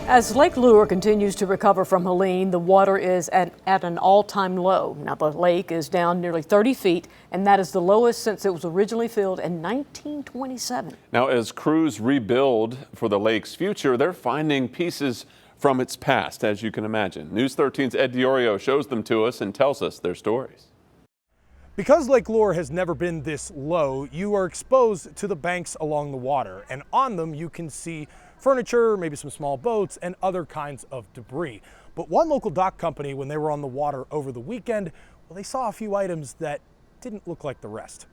As Lake Lure continues to recover from Helene, the water is at an all-time low. Now, the lake is down nearly 30 feet, and that is the lowest since it was originally filled in 1927. Now, as crews rebuild for the lake's future, they're finding pieces from its past, as you can imagine. News 13's Ed DiOrio shows them to us and tells us their stories. Because Lake Lure has never been this low, you are exposed to the banks along the water, and on them you can see furniture, maybe some small boats, and other kinds of debris. But one local dock company, when they were on the water over the weekend, well, they saw a few items that didn't look like the rest.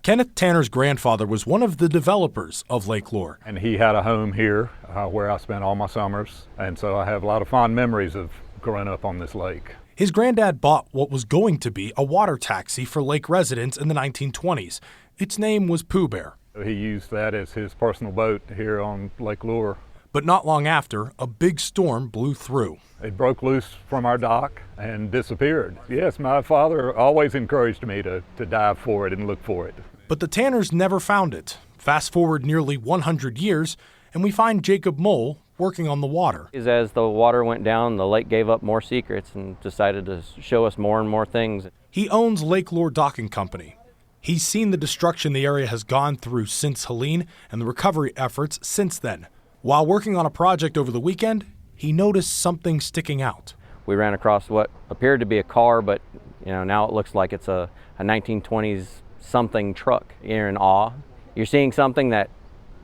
Kenneth Tanner's grandfather was one of the developers of Lake Lure. And he had a home here where I spent all my summers, and so I have a lot of fond memories of growing up on this lake. His granddad bought what was going to be a water taxi for lake residents in the 1920s. Its name was Pooh Bear. He used that as his personal boat here on Lake Lure. But not long after, a big storm blew through. It broke loose from our dock and disappeared. Yes, my father always encouraged me to dive for it and look for it. But the Tanners never found it. Fast forward nearly 100 years, and we find Jacob Mole working on the water. As the water went down, the lake gave up more secrets and decided to show us more and more things. He owns Lake Lure Docking Company. He's seen the destruction the area has gone through since Helene and the recovery efforts since then. While working on a project over the weekend, he noticed something sticking out. We ran across what appeared to be a car, but now it looks like it's a 1920s something truck. You're in awe. You're seeing something that,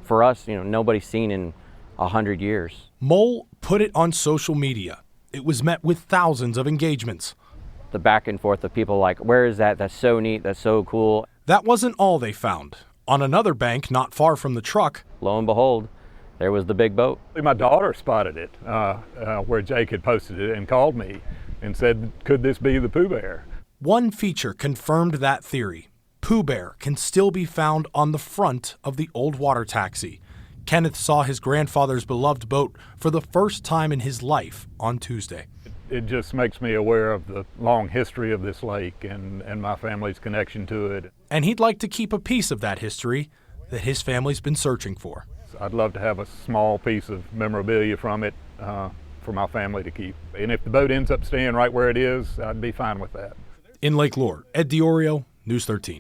for us, nobody's seen in 100 years. Mole put it on social media. It was met with thousands of engagements. The back and forth of people like, where is that? That's so neat. That's so cool. That wasn't all they found. On another bank not far from the truck, lo and behold, there was the big boat. My daughter spotted it where Jake had posted it and called me and said, could this be the Pooh Bear? One feature confirmed that theory. Pooh Bear can still be found on the front of the old water taxi. Kenneth saw his grandfather's beloved boat for the first time in his life on Tuesday. It just makes me aware of the long history of this lake and my family's connection to it. And he'd like to keep a piece of that history that his family's been searching for. I'd love to have a small piece of memorabilia from it for my family to keep. And if the boat ends up staying right where it is, I'd be fine with that. In Lake Lure, Ed DiOrio, News 13.